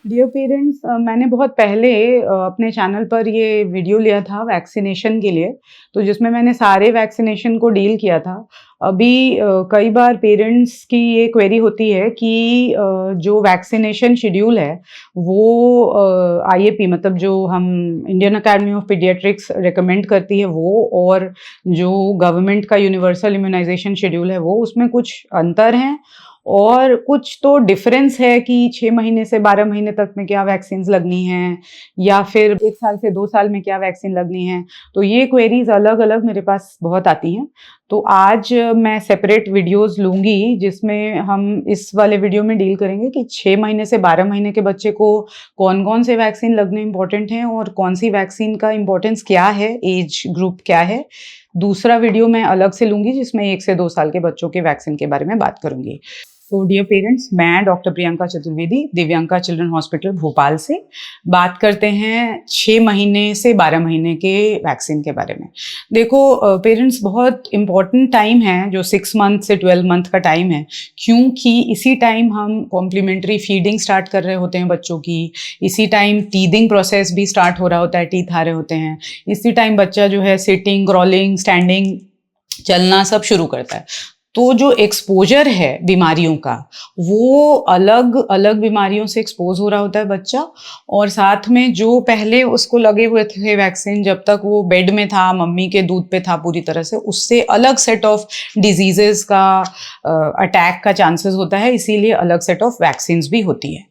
Dear parents, मैंने बहुत पहले अपने चैनल पर ये वीडियो लिया था वैक्सीनेशन के लिए, तो जिसमें मैंने सारे वैक्सीनेशन को डील किया था। अभी कई बार पेरेंट्स की ये क्वेरी होती है कि जो वैक्सीनेशन शेड्यूल है वो आईएपी मतलब जो हम Indian academy of paediatrics recommend करती है वो, और जो गवर्नमेंट का यूनिवर्सल इम्यूनाइजेशन शेड्यूल है वो, उसमें कुछ अंतर हैं और कुछ तो डिफरेंस है कि 6 महीने से 12 महीने तक में क्या वैक्सीन्स लगनी हैं या फिर 1 साल से 2 साल में क्या वैक्सीन लगनी है। तो ये क्वेरीज अलग-अलग मेरे पास बहुत आती हैं। तो आज मैं सेपरेट वीडियोस लूँगी जिसमें हम इस वाले वीडियो में डील करेंगे कि 6 महीने से 12 महीने के बच्चे को कौन-कौन से वैक्सीन लगने इम्पोर्टेंट हैं और कौन सी वैक्सीन का इम्पोर्टेंस क्या है, एज ग्रुप क्या है। दूसरा वीडियो मैं अलग से लूँगी जिसमें 1 से 2 साल के बच्चों के वैक्सीन के बारे में बात करूँगी। तो डियर पेरेंट्स, मैं doctor Priyanka Chaturvedi Divyanka children hospital Bhopal से बात करते हैं 6 महीने से 12 महीने के वैक्सीन के बारे में। देखो पेरेंट्स, बहुत इम्पॉर्टेंट टाइम है जो 6 मंथ से 12 मंथ का टाइम है, क्योंकि इसी टाइम हम कॉम्प्लीमेंट्री फीडिंग स्टार्ट कर रहे होते हैं बच्चों की, इसी टाइम टीदिंग प्रोसेस भी स्टार्ट हो रहा होता है, टीथ आ रहे होते हैं, इसी टाइम बच्चा जो है सिटिंग, क्रॉलिंग, स्टैंडिंग, चलना सब शुरू करता है। तो जो एक्सपोजर है बीमारियों का, वो अलग अलग बीमारियों से एक्सपोज हो रहा होता है बच्चा, और साथ में जो पहले उसको लगे हुए थे वैक्सीन जब तक वो बेड में था, मम्मी के दूध पे था पूरी तरह से, उससे अलग सेट ऑफ डिजीजेस का अटैक का चांसेस होता है, इसीलिए अलग सेट ऑफ वैक्सीन्स भी होती है।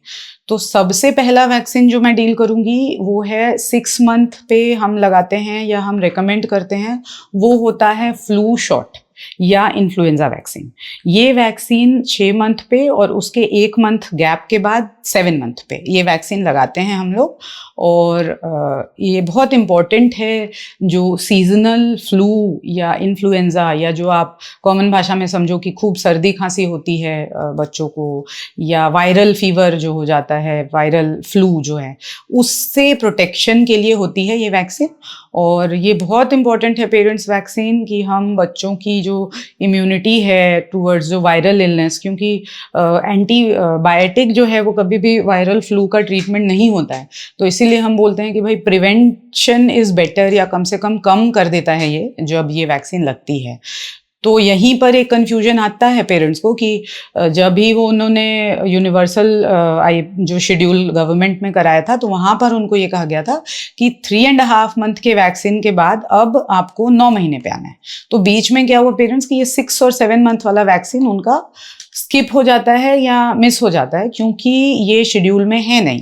तो सबसे पहला वैक्सीन जो मैं डील करूंगी वो है 6 मंथ पे हम लगाते हैं या हम रेकमेंड करते हैं, वो होता है फ्लू शॉट या इन्फ्लुएंजा वैक्सीन। ये वैक्सीन 6 मंथ पे और उसके 1 मंथ गैप के बाद 7 मंथ पे ये वैक्सीन लगाते हैं हम लोग। और ये बहुत इम्पॉर्टेंट है, जो सीजनल फ्लू या इन्फ्लुएंजा, या जो आप कॉमन भाषा में समझो कि खूब सर्दी खांसी होती है बच्चों को, या वायरल फीवर जो हो जाता है, वायरल फ्लू जो है, उससे प्रोटेक्शन के लिए होती है ये वैक्सीन। और ये बहुत इम्पॉर्टेंट है पेरेंट्स वैक्सीन, कि हम बच्चों की जो इम्यूनिटी है टूवर्ड्स जो वायरल इलनेस, क्योंकि एंटीबायोटिक जो है वो कभी भी वायरल फ्लू का ट्रीटमेंट नहीं होता है, तो इसीलिए हम बोलते हैं कि भाई प्रिवेंशन इज़ बेटर, या कम से कम कर देता है ये जब ये वैक्सीन लगती है। तो यहीं पर एक कन्फ्यूजन आता है पेरेंट्स को कि जब भी वो उन्होंने यूनिवर्सल जो शेड्यूल गवर्नमेंट में कराया था, तो वहाँ पर उनको ये कहा गया था कि 3.5 मंथ के वैक्सीन के बाद अब आपको 9 महीने पे आना है। तो बीच में क्या हुआ पेरेंट्स कि ये 6 और 7 मंथ वाला वैक्सीन उनका स्किप हो जाता है या मिस हो जाता है, क्योंकि ये शेड्यूल में है नहीं,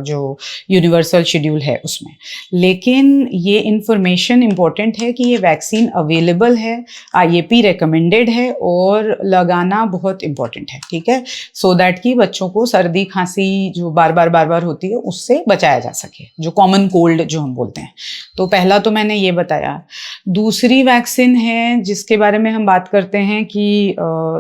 जो यूनिवर्सल शेड्यूल है उसमें। लेकिन ये इन्फॉर्मेशन इम्पॉर्टेंट है कि ये वैक्सीन अवेलेबल है, आईएपी रेकमेंडेड है, और लगाना बहुत इम्पॉर्टेंट है, ठीक है, सो दैट कि बच्चों को सर्दी खांसी जो बार बार होती है उससे बचाया जा सके, जो कॉमन कोल्ड जो हम बोलते हैं। तो पहला तो मैंने ये बताया। दूसरी वैक्सीन है जिसके बारे में हम बात करते हैं कि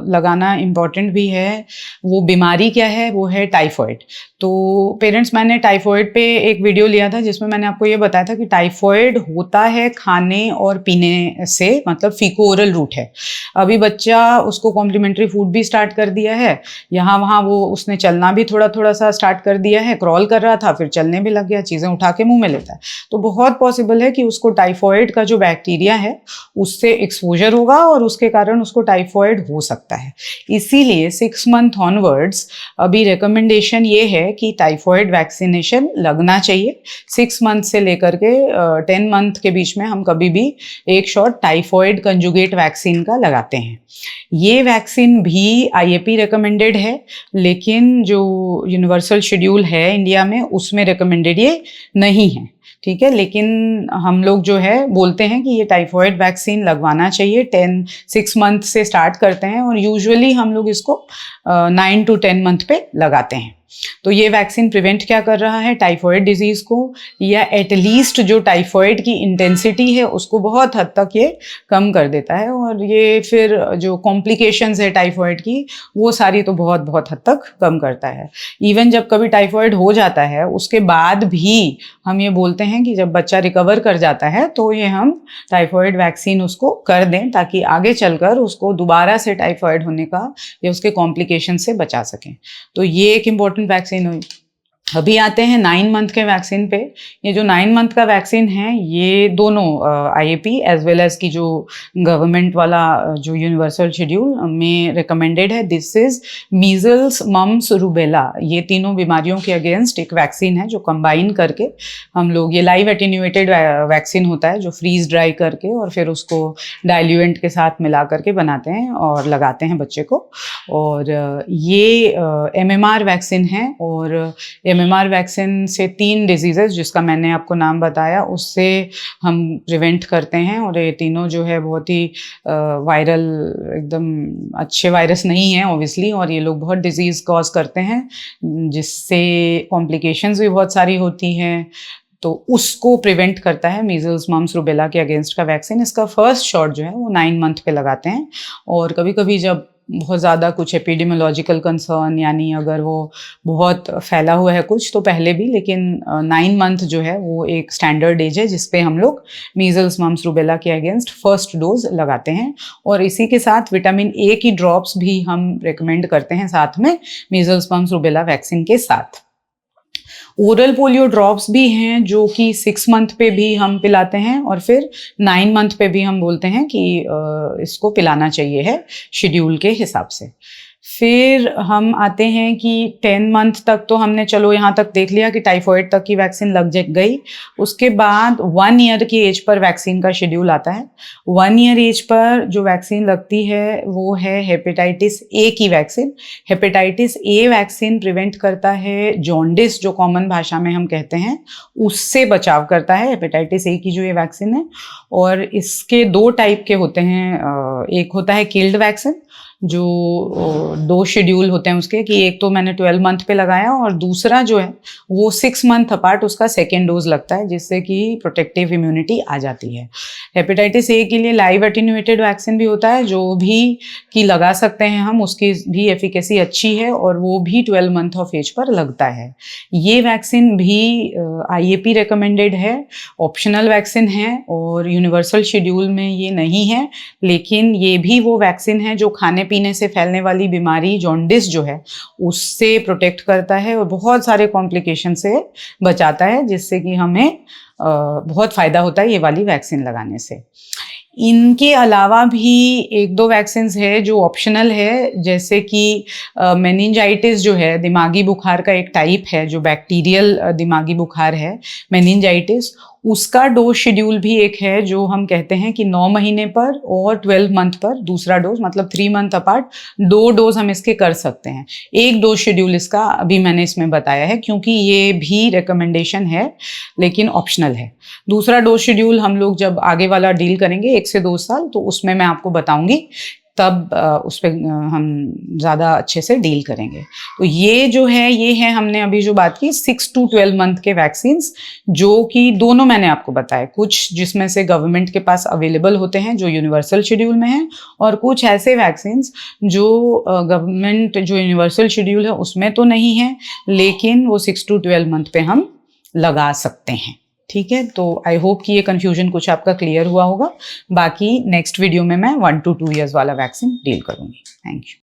लगाना इम्पॉर्टेंट भी है, वो बीमारी क्या है, वो है टाइफॉइड। तो पेरेंट्स, मैंने टाइफॉइड पे एक वीडियो लिया था जिसमें मैंने आपको ये बताया था कि टाइफॉइड होता है खाने और पीने से, मतलब फीको ओरल रूट है। अभी बच्चा, उसको कॉम्प्लीमेंट्री फूड भी स्टार्ट कर दिया है, यहाँ वहाँ वो उसने चलना भी थोड़ा सा स्टार्ट कर दिया है, क्रॉल कर रहा था फिर चलने भी लग गया, चीज़ें उठा के मुंह में लेता है। तो बहुत पॉसिबल है कि उसको टाइफॉइड का जो बैक्टीरिया है उससे एक्सपोजर होगा और उसके कारण उसको टाइफॉइड हो सकता है। इसीलिए 6 मंथ ऑनवर्ड्स अभी रिकमेंडेशन ये है कि टाइफॉइड वैक्सीनेशन लगना चाहिए। 6 मंथ से लेकर के 10 मंथ के बीच में हम कभी भी एक शॉट टाइफॉइड कंजुगेट वैक्सीन का लगाते हैं। ये वैक्सीन भी आईएपी रिकमेंडेड है, लेकिन जो यूनिवर्सल शेड्यूल है इंडिया में उसमें रिकमेंडेड ये नहीं है, ठीक है। लेकिन हम लोग जो है बोलते हैं कि ये टाइफॉइड वैक्सीन लगवाना चाहिए। 6 मंथ से स्टार्ट करते हैं और यूजुअली हम लोग इसको 9 to 10 मंथ पे लगाते हैं। तो ये वैक्सीन प्रिवेंट क्या कर रहा है, टाइफॉइड डिजीज को, या एटलीस्ट जो टाइफॉइड की इंटेंसिटी है उसको बहुत हद तक ये कम कर देता है, और ये फिर जो कॉम्प्लिकेशंस है टाइफॉइड की वो सारी तो बहुत बहुत हद तक कम करता है। इवन जब कभी टाइफॉइड हो जाता है उसके बाद भी हम ये बोलते हैं कि जब बच्चा रिकवर कर जाता है तो ये हम टाइफॉइड वैक्सीन उसको कर दें, ताकि आगे चलकर उसको दोबारा से टाइफॉइड होने का या उसके कॉम्प्लिकेशन से बचा सकें। तो ये एक इम्पॉर्टेंट वैक्सीन हुई। अभी आते हैं 9 मंथ के वैक्सीन पे। ये जो 9 मंथ का वैक्सीन है ये दोनों आईएपी एज वेल एज की जो गवर्नमेंट वाला जो यूनिवर्सल शेड्यूल में रिकमेंडेड है, this is measles, mumps, rubella, ये तीनों बीमारियों के अगेंस्ट एक वैक्सीन है जो कंबाइन करके हम लोग, ये लाइव एटेन्यूएटेड वैक्सीन होता है जो फ्रीज ड्राई करके और फिर उसको डाइल्यूएंट के साथ मिला करके बनाते हैं और लगाते हैं बच्चे को। और ये एमएमआर वैक्सीन है, और एमएमआर वैक्सीन से 3 डिजीजेस जिसका मैंने आपको नाम बताया उससे हम प्रिवेंट करते हैं, और ये तीनों जो है बहुत ही वायरल, एकदम अच्छे वायरस नहीं है ऑब्वियसली, और ये लोग बहुत डिजीज कॉज करते हैं जिससे कॉम्प्लिकेशंस भी बहुत सारी होती हैं, तो उसको प्रिवेंट करता है मीजल्स, मम्स, रूबेला के अगेंस्ट का वैक्सीन। इसका फर्स्ट शॉट जो है वो 9 मंथ पे लगाते हैं, और कभी कभी जब बहुत ज़्यादा कुछ एपिडेमियोलॉजिकल कंसर्न, यानी अगर वो बहुत फैला हुआ है कुछ, तो पहले भी, लेकिन 9 मंथ जो है वो एक स्टैंडर्ड एज है जिसपे हम लोग मीजल्स, मम्स, रूबेला के अगेंस्ट फर्स्ट डोज लगाते हैं। और इसी के साथ विटामिन ए की ड्रॉप्स भी हम रिकमेंड करते हैं साथ में मीजल्स, मम्स, रूबेला वैक्सीन के साथ। ओरल पोलियो ड्रॉप्स भी हैं जो कि 6 मंथ पे भी हम पिलाते हैं, और फिर 9 मंथ पे भी हम बोलते हैं कि इसको पिलाना चाहिए है शेड्यूल के हिसाब से। फिर हम आते हैं कि 10 मंथ तक तो हमने चलो यहाँ तक देख लिया कि टाइफॉइड तक की वैक्सीन लग गई। उसके बाद 1 ईयर की एज पर वैक्सीन का शेड्यूल आता है। 1 ईयर एज पर जो वैक्सीन लगती है वो है हेपेटाइटिस ए की vaccine. Hepatitis A vaccine prevent करता है जॉन्डिस, जो कॉमन भाषा में हम कहते हैं, उससे बचाव करता है हेपेटाइटिस ए की जो ये वैक्सीन है। और इसके 2 टाइप के होते हैं, एक होता है किल्ड वैक्सीन, जो 2 शेड्यूल होते हैं उसके, कि एक तो मैंने 12 मंथ पे लगाया और दूसरा जो है वो 6 मंथ अपार्ट उसका सेकेंड डोज लगता है, जिससे कि प्रोटेक्टिव इम्यूनिटी आ जाती है। हेपेटाइटिस ए के लिए लाइव एटेन्यूएटेड वैक्सीन भी होता है जो भी कि लगा सकते हैं हम, उसकी भी एफिकेसी अच्छी है और वो भी 12 मंथ ऑफ एज पर लगता है। ये वैक्सीन भी आईएपी रिकमेंडेड है, ऑप्शनल वैक्सीन है और यूनिवर्सल शेड्यूल में ये नहीं है, लेकिन ये भी वो वैक्सीन है जो खाने पीने से फैलने वाली बीमारी जॉन्डिस जो है उससे प्रोटेक्ट करता है और बहुत सारे कॉम्प्लिकेशन से बचाता है, जिससे कि हमें बहुत फ़ायदा होता है ये वाली वैक्सीन लगाने से। इनके अलावा भी 1-2 वैक्सीन्स है जो ऑप्शनल है, जैसे कि मेनिंजाइटिस जो है, दिमागी बुखार का एक टाइप है जो बैक्टीरियल दिमागी बुखार है, मेनिंजाइटिस, उसका डोज शेड्यूल भी एक है जो हम कहते हैं कि 9 महीने पर और 12 मंथ पर दूसरा डोज, मतलब 3 मंथ अपार्ट 2 डोज हम इसके कर सकते हैं। एक डोज शेड्यूल इसका अभी मैंने इसमें बताया है क्योंकि ये भी रिकमेंडेशन है लेकिन ऑप्शनल है। दूसरा डोज शेड्यूल हम लोग जब आगे वाला डील करेंगे 1 से 2 साल, तो उसमें मैं आपको बताऊंगी, तब उस पर हम ज़्यादा अच्छे से डील करेंगे। तो ये जो है, ये है हमने अभी जो बात की 6 to 12 मंथ के वैक्सीन्स, जो कि दोनों मैंने आपको बताए, कुछ जिसमें से गवर्नमेंट के पास अवेलेबल होते हैं जो यूनिवर्सल शेड्यूल में है, और कुछ ऐसे वैक्सीन्स जो गवर्नमेंट जो यूनिवर्सल शेड्यूल है उसमें तो नहीं है, लेकिन वो 6 to 12 मंथ पे हम लगा सकते हैं। ठीक है, तो आई होप कि ये कन्फ्यूजन कुछ आपका क्लियर हुआ होगा। बाकी नेक्स्ट वीडियो में मैं 1 to 2 ईयर्स वाला वैक्सीन डील करूंगी। Thank you.